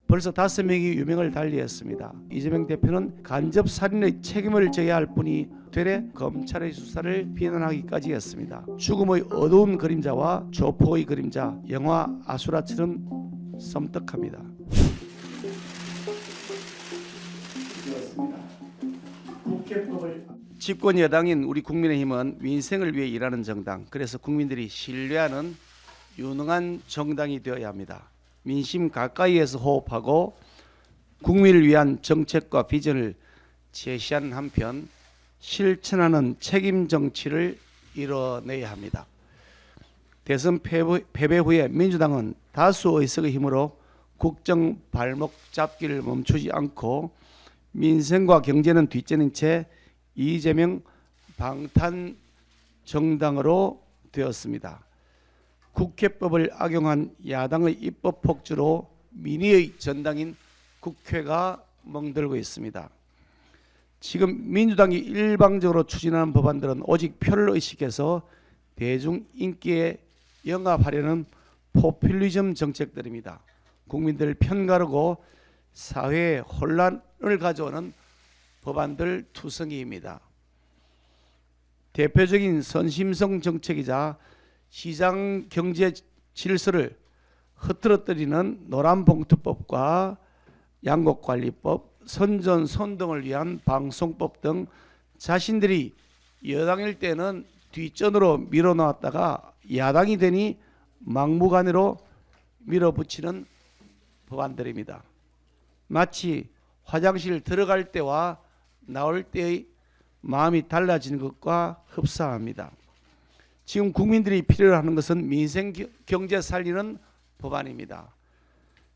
벌써 5명이 유명을 달리했습니다. 이재명 대표는 간접 살인의 책임을 져야 할 뿐이 되레 검찰의 수사를 비난하기까지 했습니다. 죽음의 어두운 그림자와 조폭의 그림자, 영화 아수라처럼 섬뜩합니다. 집권 여당인 우리 국민의힘은 민생을 위해 일하는 정당, 그래서 국민들이 신뢰하는 유능한 정당이 되어야 합니다. 민심 가까이에서 호흡하고 국민을 위한 정책과 비전을 제시하는 한편 실천하는 책임 정치를 이뤄내야 합니다. 대선 패배 후에 민주당은 다수 의석의 힘으로 국정 발목 잡기를 멈추지 않고 민생과 경제는 뒷전인 채 이재명 방탄 정당으로 되었습니다. 국회법을 악용한 야당의 입법 폭주로 민의의 전당인 국회가 멍들고 있습니다. 지금 민주당이 일방적으로 추진하는 법안들은 오직 표를 의식해서 대중 인기에 영합하려는 포퓰리즘 정책들입니다. 국민들을 편가르고 사회에 혼란을 가져오는 법안들 투성이입니다. 대표적인 선심성 정책이자 시장 경제 질서를 흐트러뜨리는 노란봉투법과 양곡관리법, 선전선 등을 위한 방송법 등 자신들이 여당일 때는 뒷전으로 밀어놓았다가 야당이 되니 막무가내로 밀어붙이는 법안들입니다. 마치 화장실 들어갈 때와 나올 때의 마음이 달라지는 것과 흡사합니다. 지금 국민들이 필요로 하는 것은 민생 경제 살리는 법안입니다.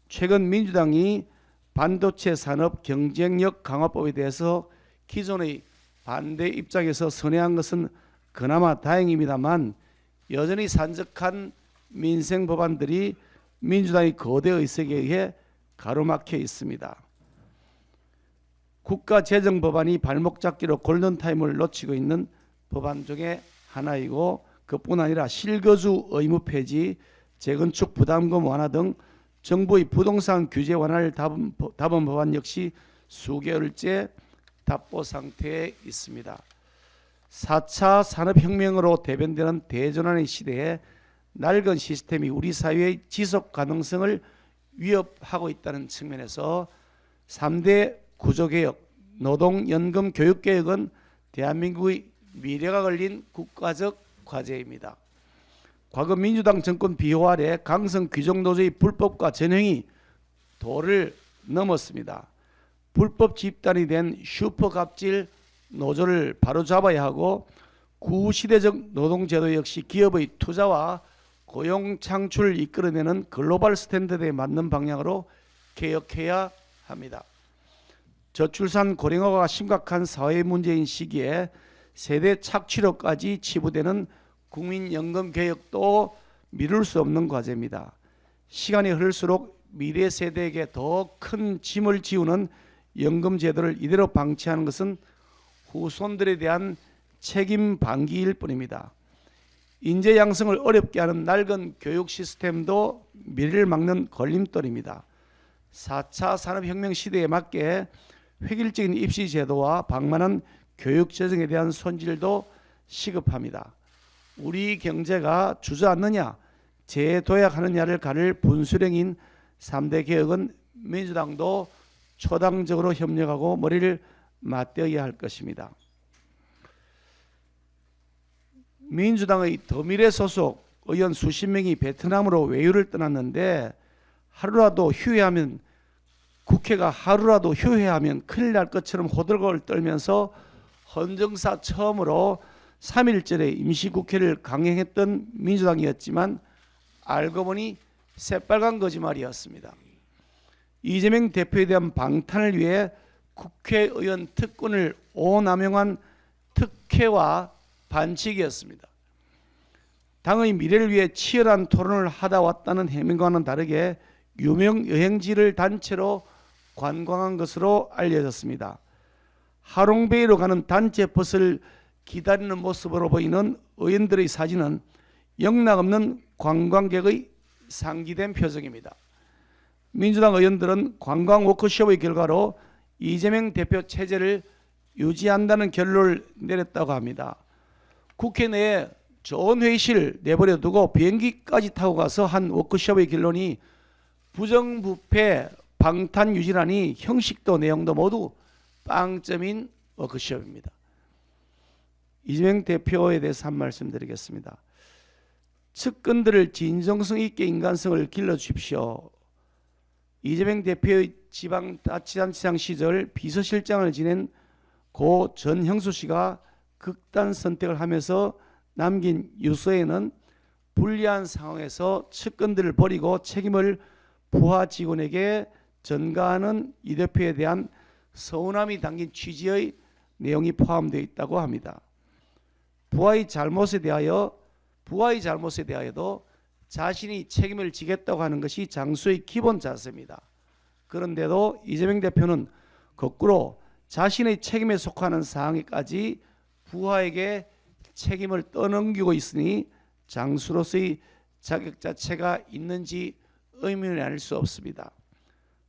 최근 민주당이 반도체 산업 경쟁력 강화법에 대해서 기존의 반대 입장에서 선회한 것은 그나마 다행입니다만 여전히 산적한 민생 법안들이 민주당의 거대 의석에 의해 가로막혀 있습니다. 국가재정법안이 발목 잡기로 골든타임을 놓치고 있는 법안 중에 하나이고 그뿐 아니라 실거주 의무 폐지, 재건축 부담금 완화 등 정부의 부동산 규제 완화를 담은 법안 역시 수개월째 답보 상태에 있습니다. 4차 산업혁명으로 대변되는 대전환의 시대에 낡은 시스템이 우리 사회의 지속 가능성을 위협하고 있다는 측면에서 3대 구조개혁, 노동연금 교육개혁은 대한민국의 미래가 걸린 국가적 과제입니다. 과거 민주당 정권 비호 아래 강성 귀족노조의 불법과 전횡이 도를 넘었습니다. 불법 집단이 된 슈퍼갑질 노조를 바로잡아야 하고 구시대적 노동제도 역시 기업의 투자와 고용 창출을 이끌어내는 글로벌 스탠더드에 맞는 방향으로 개혁해야 합니다. 저출산 고령화가 심각한 사회 문제인 시기에 세대 착취로까지 치부되는 국민연금 개혁도 미룰 수 없는 과제입니다. 시간이 흐를수록 미래 세대에게 더 큰 짐을 지우는 연금 제도를 이대로 방치하는 것은 후손들에 대한 책임 방기일 뿐입니다. 인재 양성을 어렵게 하는 낡은 교육 시스템도 미래를 막는 걸림돌입니다. 4차 산업혁명 시대에 맞게 획일적인 입시 제도와 방만한 교육 재정에 대한 손질도 시급합니다. 우리 경제가 주저앉느냐 재도약하느냐를 가를 분수령인 3대 개혁은 민주당도 초당적으로 협력하고 머리를 맞대어야 할 것입니다. 민주당의 더미래 소속 의원 수십 명이 베트남으로 외유를 떠났는데 국회가 하루라도 휴회하면 큰일 날 것처럼 호들갑을 떨면서 헌정사 처음으로 3.1절에 임시국회를 강행했던 민주당이었지만 알고 보니 새빨간 거짓말이었습니다. 이재명 대표에 대한 방탄을 위해 국회의원 특권을 오남용한 특혜와 반칙이었습니다. 당의 미래를 위해 치열한 토론을 하다 왔다는 해명과는 다르게 유명 여행지를 단체로 관광한 것으로 알려졌습니다. 하롱베이로 가는 단체 버스를 기다리는 모습으로 보이는 의원들의 사진은 영락없는 관광객의 상기된 표정입니다. 민주당 의원들은 관광 워크숍의 결과로 이재명 대표 체제를 유지한다는 결론을 내렸다고 합니다. 국회 내에 좋은 회의실 내버려 두고 비행기까지 타고 가서 한 워크숍의 결론이 부정부패 방탄 유지라니 형식도 내용도 모두 빵점인 워크숍입니다. 이재명 대표에 대해서 한 말씀 드리겠습니다. 측근들을 진정성 있게 인간성을 길러주십시오. 이재명 대표의 지방자치단체장 시절 비서실장을 지낸 고 전형수 씨가 극단 선택을 하면서 남긴 유서에는 불리한 상황에서 측근들을 버리고 책임을 부하 직원에게 전가하는 이 대표에 대한 서운함이 담긴 취지의 내용이 포함되어 있다고 합니다. 부하의 잘못에 대하여도 자신이 책임을 지겠다고 하는 것이 장수의 기본 자세입니다. 그런데도 이재명 대표는 거꾸로 자신의 책임에 속하는 사항에까지 부하에게 책임을 떠넘기고 있으니 장수로서의 자격 자체가 있는지 의문이 아닐 수 없습니다.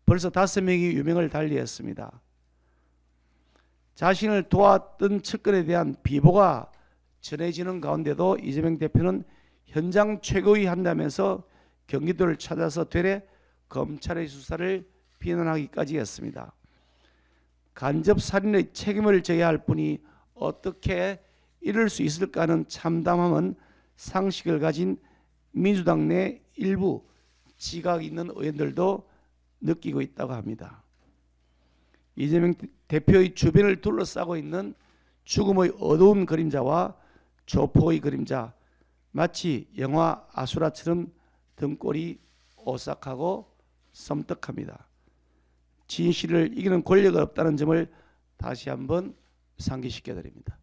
벌써 5명이 유명을 달리했습니다. 자신을 도왔던 측근에 대한 비보가 전해지는 가운데도 이재명 대표는 현장 최고위 한다면서 경기도를 찾아서 되레 검찰의 수사를 비난하기까지 했습니다. 간접 살인의 책임을 져야 할 분이 어떻게 이럴 수 있을까 하는 참담함은 상식을 가진 민주당 내 일부 지각 있는 의원들도 느끼고 있다고 합니다. 이재명 대표의 주변을 둘러싸고 있는 죽음의 어두운 그림자와 조폭의 그림자, 마치 영화 아수라처럼 등골이 오싹하고 섬뜩합니다. 진실을 이기는 권력은 없다는 점을 다시 한번 상기시켜 드립니다.